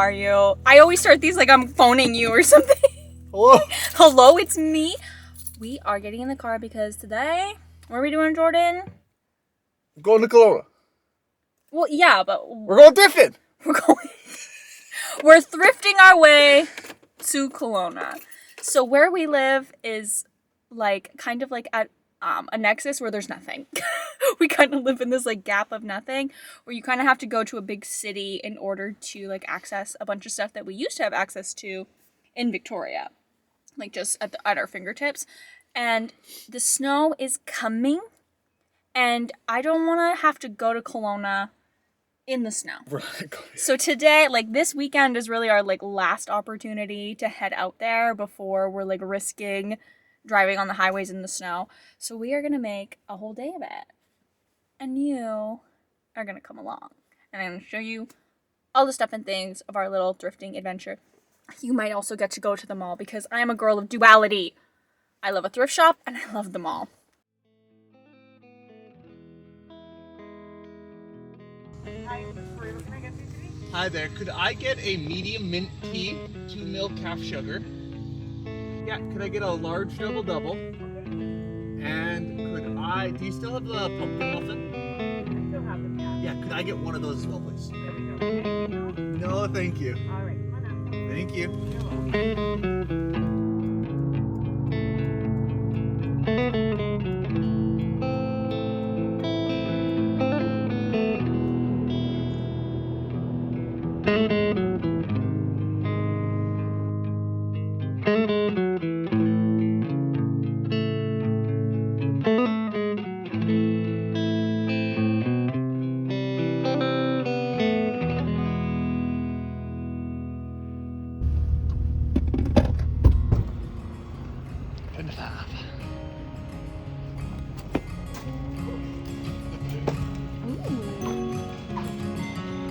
are you? I always start these like I'm phoning you or something. Hello? Hello, it's me. We are getting in the car because today, what are we doing, Jordan? I'm going to Kelowna. Well, yeah, but We're going thrifting. We're thrifting our way to Kelowna. So where we live is like kind of like at a nexus where there's nothing. We kind of live in this like gap of nothing where you kind of have to go to a big city in order to like access a bunch of stuff that we used to have access to in Victoria, like just at our fingertips. And the snow is coming, and I don't want to have to go to Kelowna in the snow. So today, like this weekend is really our like last opportunity to head out there before we're like risking driving on the highways in the snow. So we are going to make a whole day of it. And you are going to come along. And I'm going to show you all the stuff and things of our little thrifting adventure. You might also get to go to the mall because I am a girl of duality. I love a thrift shop and I love the mall. Hi there. Could I get a medium mint tea, 2 ml calf sugar? Yeah, could I get a large double-double? And do you still have the pumpkin muffin? I still have them, yeah. Yeah, could I get one of those as well, please? There we go. Anything else? No, thank you. All right, come on out. Thank you. You're welcome.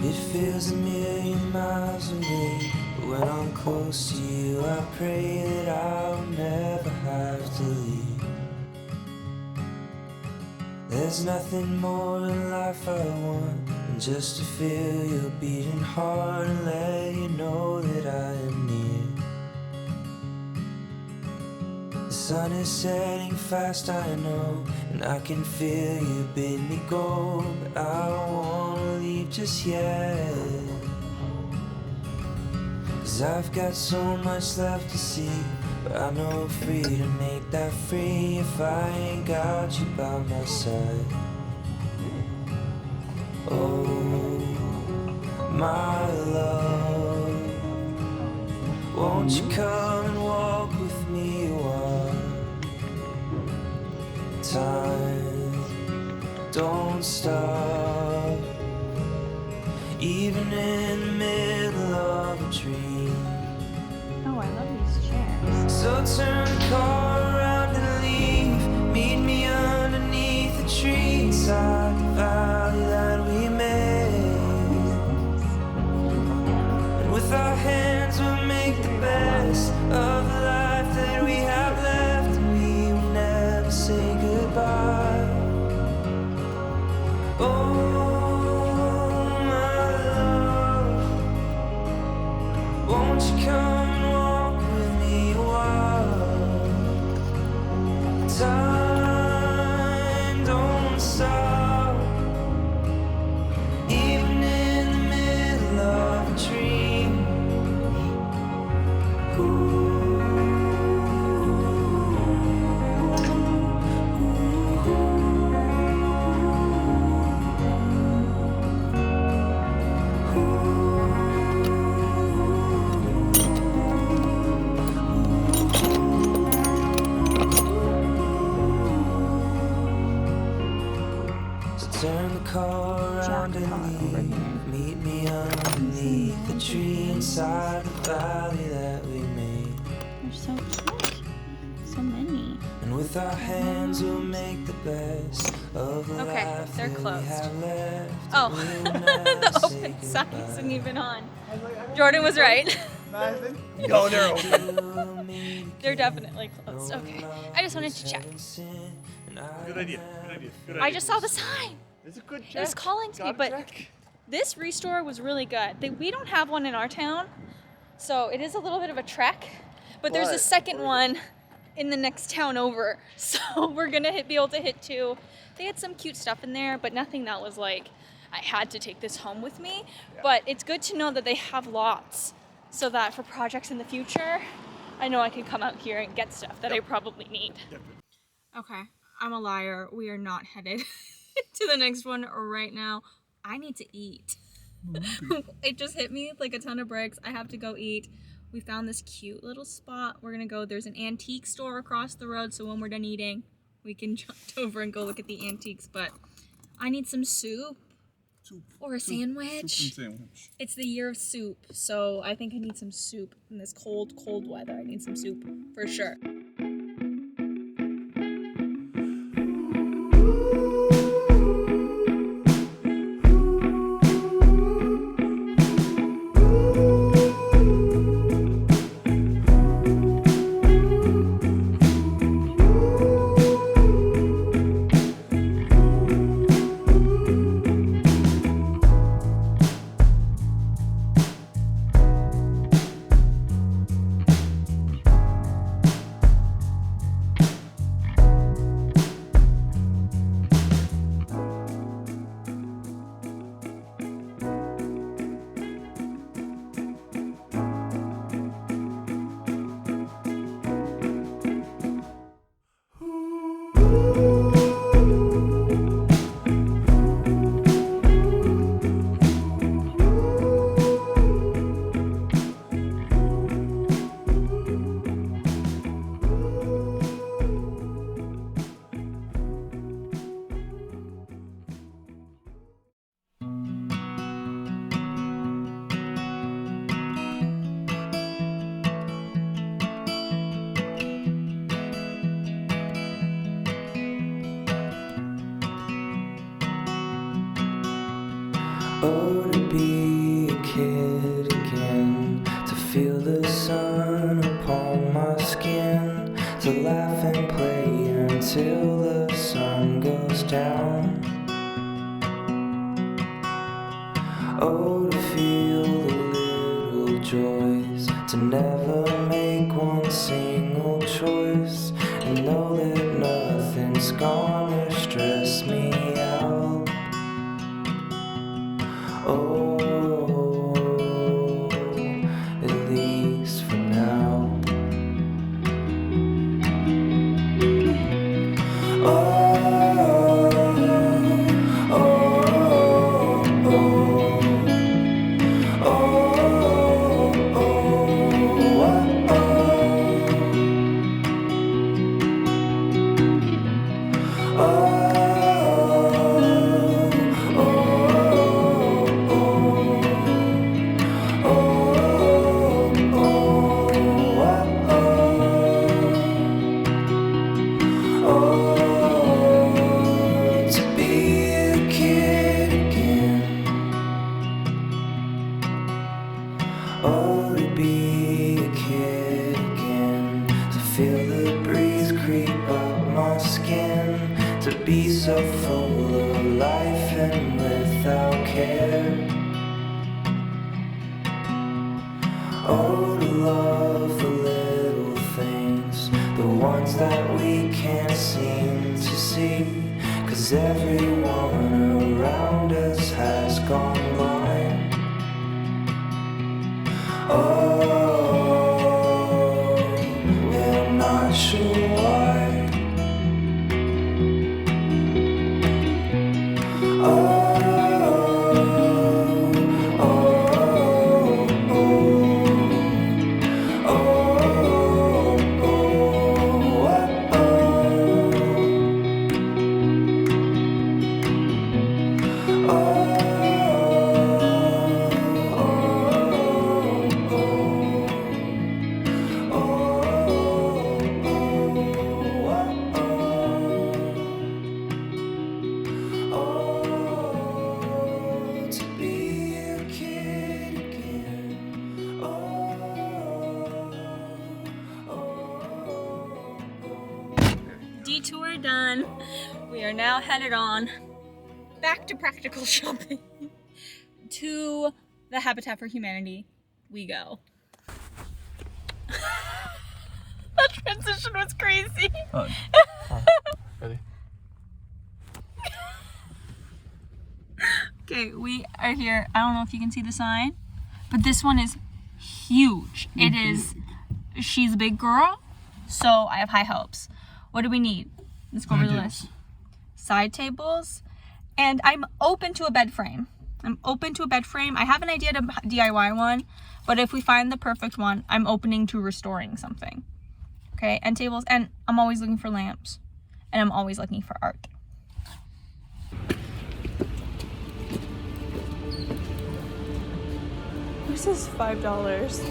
It feels a million miles away, but when I'm close to you, I pray that I'll never have to leave. There's nothing more in life I want than just to feel your beating heart and let you know that I am near. The sun is setting fast, I know, and I can feel you bid me go, but I don't wanna leave just yet. 'Cause I've got so much left to see, but I know freedom ain't that free if I ain't got you by my side. Oh, my love, won't you come and walk with me while time don't stop, even in the middle of a dream. Oh, I love these chairs. So turn the car around and leave. Meet me underneath the tree inside the valley that we made. And with our hands we'll make the best of the life that we have left, and we will never say goodbye. Oh, my love, won't you come and walk with me a while? Time don't stop, even in the middle of a dream. So turn the car around and leave. Meet me underneath the tree inside the valley that we made. They're so cute. So many. And with our hands we'll make the best of the Okay, life they're that closed. we have left. Oh, We will never the say open sign goodbye. isn't even on. Jordan was right. No, they're open. They're definitely closed. Okay. I just wanted to check. Good idea. Good idea. Good idea. I just saw the sign. It's a good check. It was calling to me, Gotta but check. This Restore was really good. We don't have one in our town, so it is a little bit of a trek, but there's a second one in the next town over, so we're gonna be able to hit 2. They had some cute stuff in there, but nothing that was like, I had to take this home with me. Yeah. But it's good to know that they have lots, so that for projects in the future, I know I can come out here and get stuff that I probably need. Okay, I'm a liar. We are not headed to the next one right now. I need to eat. It just hit me like a ton of bricks. I have to go eat. We found this cute little spot. We're gonna go. There's an antique store across the road, so when we're done eating, we can jump over and go look at the antiques. But I need some soup or a sandwich. Soup and sandwich. It's the year of soup, so I think I need some soup in this cold weather. I need some soup for sure. Oh, to be a kid again, to feel the sun upon my skin, to laugh and play until the sun goes down. Oh, to feel the little joys, to never make one single choice, and know that nothing's gonna stress me out. Oh, at least for now. Oh, to be a kid again, to feel the breeze creep up my skin, to be so full of life and without care. Oh, to love the little things, the ones that we can't seem to see, 'cause everyone around us has gone blind. Oh, and I'm not sure why. Detour done. We are now headed on back to practical shopping. to the Habitat for Humanity we go. That transition was crazy. Ready? Okay, we are here. I don't know if you can see the sign, but this one is huge. It is, she's a big girl, so I have high hopes. What do we need? Let's go over the list. Side tables, and I'm open to a bed frame. I have an idea to DIY one, but if we find the perfect one, I'm opening to restoring something. Okay, end tables, and I'm always looking for lamps, and I'm always looking for art. This is $5.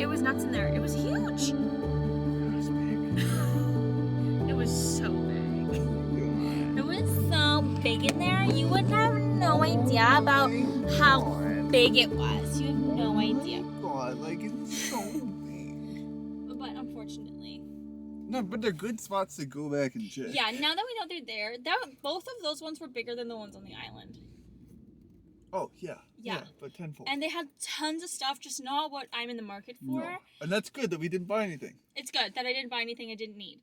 It was nuts in there. It was huge. It was so big. It was so big in there. You would have no idea about how big it was. You have no idea. God, like it's so big. But unfortunately. No, but they're good spots to go back and check. Yeah, now that we know they're there, both of those ones were bigger than the ones on the island. Oh, yeah. Yeah. But tenfold. And they had tons of stuff, just not what I'm in the market for. No. And that's good that we didn't buy anything. It's good that I didn't buy anything I didn't need.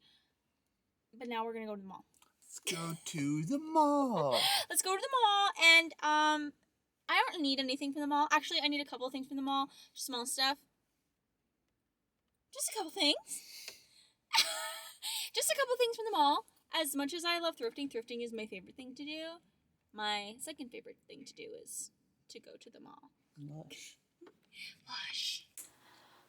But now we're going to go to the mall. Let's go to the mall. Let's go to the mall, and I don't need anything from the mall. Actually, I need a couple of things from the mall. Just small stuff. Just a couple things. Just a couple things from the mall. As much as I love thrifting, thrifting is my favorite thing to do. My second favorite thing to do is to go to the mall. Lush. Lush.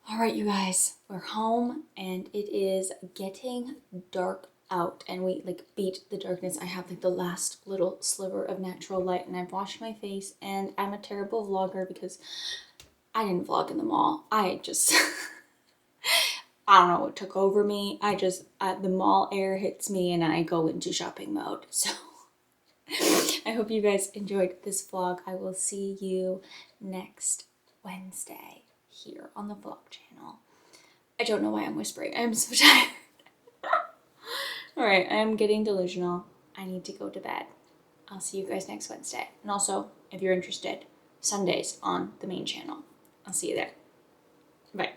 All right, you guys, we're home, and it is getting dark out, and we beat the darkness. I have the last little sliver of natural light, and I've washed my face, and I'm a terrible vlogger because I didn't vlog in the mall. I just I don't know what took over me. The mall air hits me and I go into shopping mode. So I hope you guys enjoyed this vlog. I will see you next Wednesday here on the vlog channel. I don't know why I'm whispering. I'm so tired. Alright, I am getting delusional. I need to go to bed. I'll see you guys next Wednesday. And also, if you're interested, Sundays on the main channel. I'll see you there. Bye.